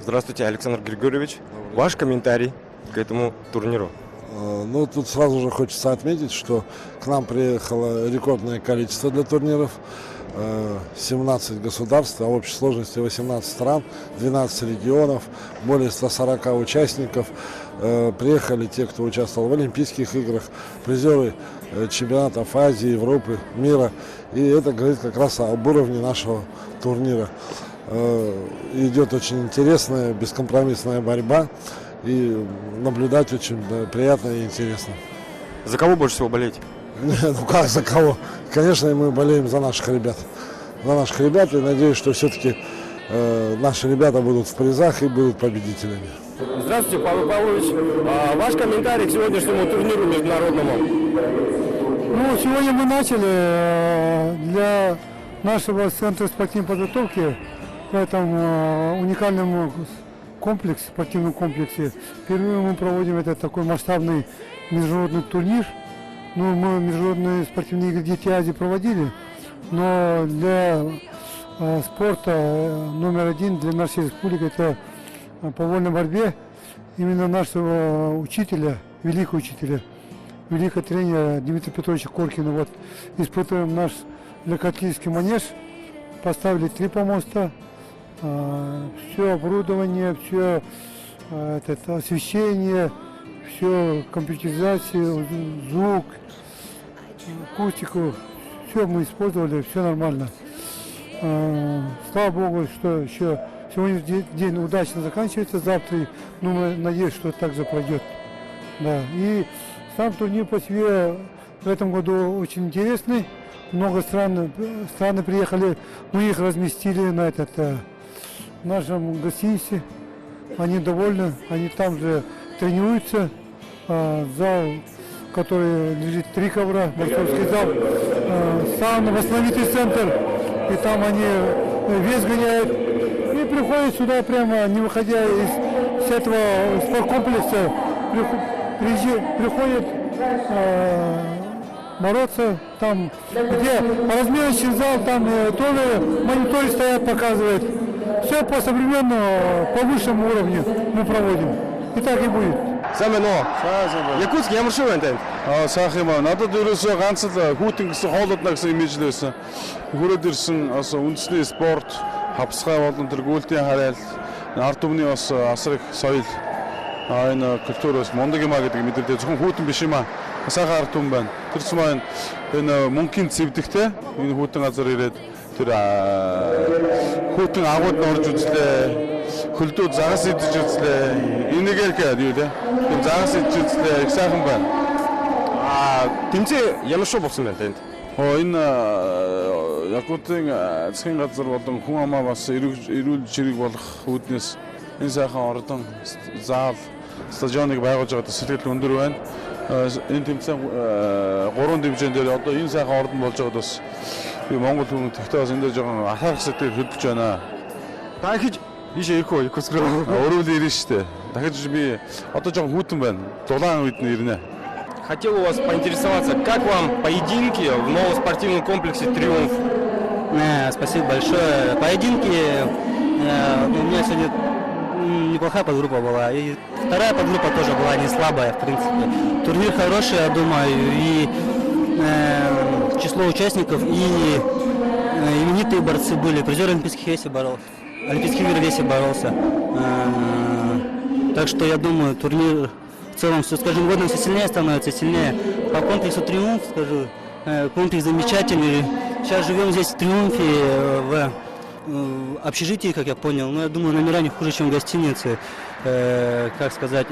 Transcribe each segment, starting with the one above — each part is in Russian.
Здравствуйте, Александр Григорьевич. Ваш комментарий к этому турниру? Ну, тут сразу же хочется отметить, что к нам приехало рекордное количество для турниров. 17 государств, а в общей сложности 18 стран, 12 регионов, более 140 участников. Приехали те, кто участвовал в Олимпийских играх, призеры чемпионатов Азии, Европы, мира. И это говорит как раз об уровне нашего турнира. Идет очень интересная, бескомпромиссная борьба. И наблюдать очень приятно и интересно. За кого больше всего болеете? Ну как за кого? Конечно, мы болеем за наших ребят. За наших ребят, и надеюсь, что все-таки наши ребята будут в призах и будут победителями. Здравствуйте, Павел Павлович. Ваш комментарий к сегодняшнему турниру международному? Ну, сегодня мы начали для нашего центра спортивной подготовки в этом уникальном спортивном комплексе. Впервые мы проводим этот такой масштабный международный турнир. Ну, мы международные спортивные игры «Дети Азии» проводили, но для спорта номер один для нашей республики это по вольной борьбе именно нашего учителя, великого тренера Дмитрия Петровича Коркина. Вот испытываем наш легкоатлетический манеж, поставили 3 помоста, все оборудование, все освещение, все компьютеризацию, звук, акустику, все мы использовали, все нормально. Слава Богу, что еще сегодня день удачно заканчивается, завтра, ну, мы надеемся, что так же пройдет. Да. И сам турнир по себе в этом году очень интересный. Много страны приехали, мы их разместили на в нашем гостинице. Они довольны, они там же тренируются. Зал, который лежит 3 ковра, борцовский зал, сауна, восстановительный центр. И там они вес гоняют. И приходят сюда прямо, не выходя из этого спорткомплекса, приходят бороться там, где размерочный зал, там тоже мониторы стоят, показывают. Все по современному, по высшему уровню мы проводим. И так и будет. Самено. Якутск ямар шүү байна танд? Сайхан юм аа. Надад ерөөсөө ганц л хүүтэн гэсэн хоолойдно гэсэн имиж л байсан. Хүрээд ирсэн бас үндэсний спорт, хавсгай болон тэр гүйлтийн харайл, ард түмний бас асар их соёл энэ культуроос мундаг юм аа гэдэг мэдээлэл зөвхөн хүүтэн биш юм аа. Сайхан ард түмэн байна. Тэр цэвэн энэ мөнхийн цэвдэгтэй энэ хүүтэн газар ирээд тэр хүүтэн агууд орж үзлээ. Хөлдөө загас идэж үзлээ. Энийгээр юу лээ. Тэр загас идэж үзлээ. Их сайхан байна. Тэмцээ ямар шүү болсон байна танд? Энэ Якутын засгийн газар болон хүн амаа бас эрүүл чирэг болох үүднээс энэ сайхан ордон заал стадионыг байгуулж байгаа сэтгэл өндөр байна. Энэ тэмцээн 3 дивизион дээр одоо энэ сайхан ордон болж байгаад бас Монгол хүн тэгтээ бас энэ дээр жоохон ахаарх сэтгэл хөдлөж байна. Дахиж ийшээ ирэх үү? Якутск руу. Өөрөө л ирнэ шүү дээ. Дахиж би одоо жоохон хүүтэн байна. Дулаан үед нь ирнэ. Хотел у вас поинтересоваться, как вам поединки в новом спортивном комплексе «Триумф»? Спасибо большое. Поединки, у меня сегодня неплохая подгруппа была. И вторая подгруппа тоже была не слабая, в принципе. Турнир хороший, я думаю, и число участников, и именитые борцы были. Призер Олимпийских игр в весе боролся. Так что я думаю, турнир в целом все с каждым годом все сильнее становится, сильнее. По комплексу «Триумф», скажу, комплекс замечательный. Сейчас живем здесь в «Триумфе», в общежитии, как я понял. Но я думаю, номера не хуже, чем в гостинице. Как сказать,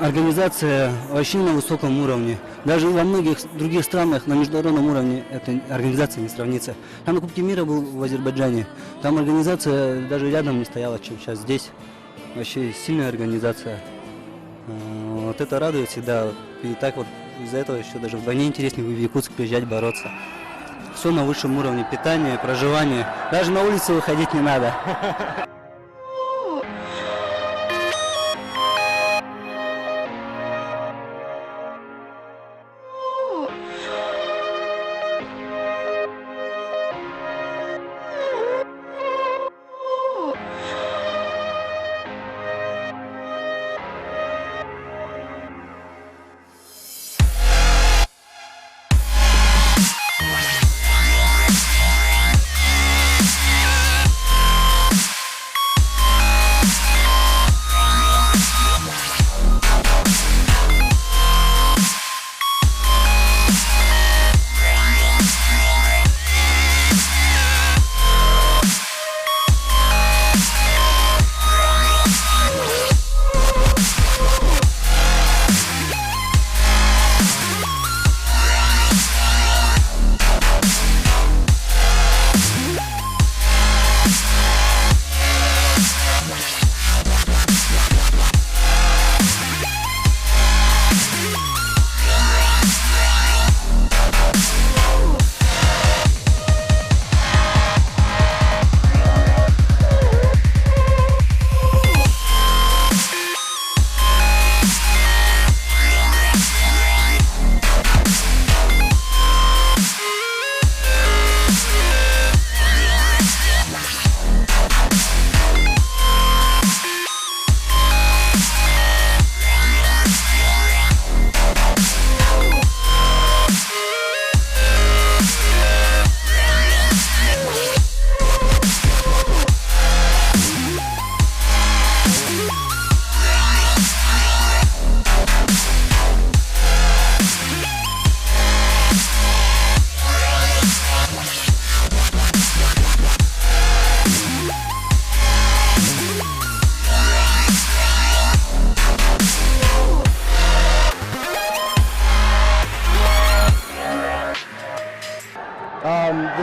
организация вообще на высоком уровне. Даже во многих других странах на международном уровне эта организация не сравнится. Там на Кубке мира был в Азербайджане. Там организация даже рядом не стояла, чем сейчас здесь. Вообще сильная организация. Вот это радует всегда. И так вот из-за этого еще даже вдвойне интереснее в Якутск приезжать бороться. Все на высшем уровне. Питание, проживание. Даже на улицу выходить не надо.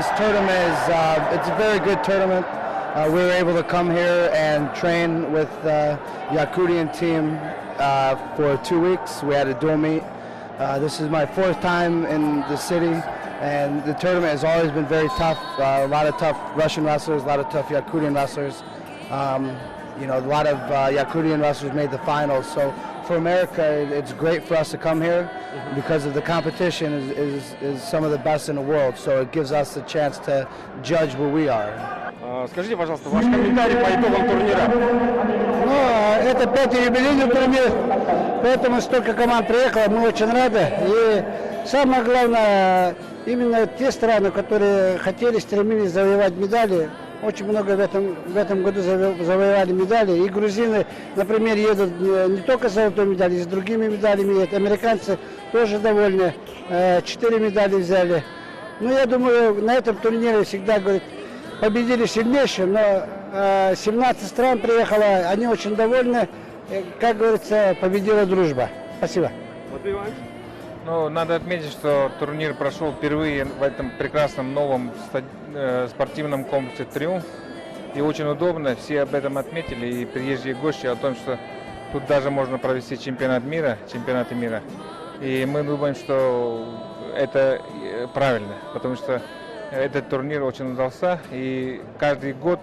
this tournament is it's a very good tournament. We were able to come here and train with the Yakutian team for 2 weeks. We had a dual meet. This is my 4th time in the city, and the tournament has always been very tough. A lot of tough Russian wrestlers, a lot of tough Yakutian wrestlers. You know, a lot of Yakutian wrestlers made the finals. So for America, it's great for us to come here because of the competition is some of the best in the world. So it gives us the chance to judge where we are. Скажите, пожалуйста, ваш комментарий по итогам турнира. Ну, это 5-й юбилейный турнир, поэтому столько команд приехало, мы очень рады. И самое главное, именно те страны, которые хотели, стремились завоевать медали, очень много в этом году завоевали медали. И грузины, например, едут не только с золотой медалью, и с другими медалями едут. Американцы тоже довольны, 4 медали взяли. Ну, я думаю, на этом турнире всегда, говорит, победили сильнейшие, но 17 стран приехало, они очень довольны. Как говорится, победила дружба. Спасибо. Ну, надо отметить, что турнир прошел впервые в этом прекрасном новом спортивном комплексе «Триумф». И очень удобно, все об этом отметили, и приезжие гости о том, что тут даже можно провести чемпионаты мира. И мы думаем, что это правильно, потому что этот турнир очень удался, и каждый год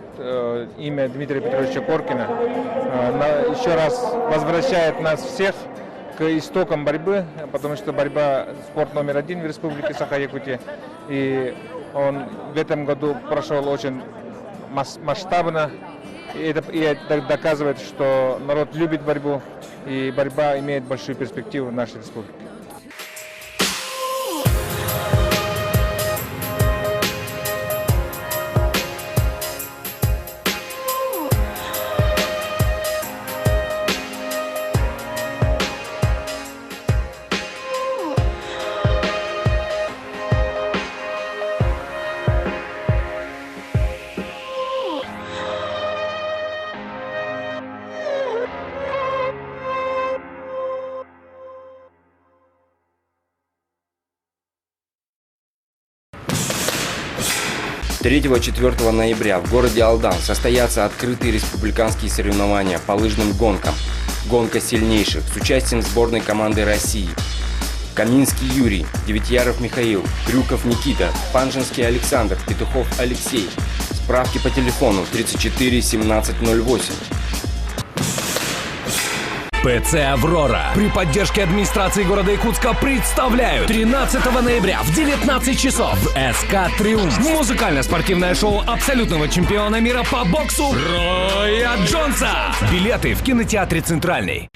имя Дмитрия Петровича Коркина еще раз возвращает нас всех к истокам борьбы, потому что борьба спорт номер 1 в Республике Саха-Якутия, и он в этом году прошел очень масштабно, и это доказывает, что народ любит борьбу, и борьба имеет большую перспективу в нашей республике. С 4 ноября в городе Алдан состоятся открытые республиканские соревнования по лыжным гонкам. Гонка сильнейших с участием сборной команды России. Каминский Юрий, Девятьяров Михаил, Крюков Никита, Панжинский Александр, Петухов Алексей. Справки по телефону 34 17 08. ПЦ «Аврора» при поддержке администрации города Якутска представляют 13 ноября в 19 часов в СК «Триумф» музыкально-спортивное шоу абсолютного чемпиона мира по боксу Роя Джонса. Билеты в кинотеатре «Центральный».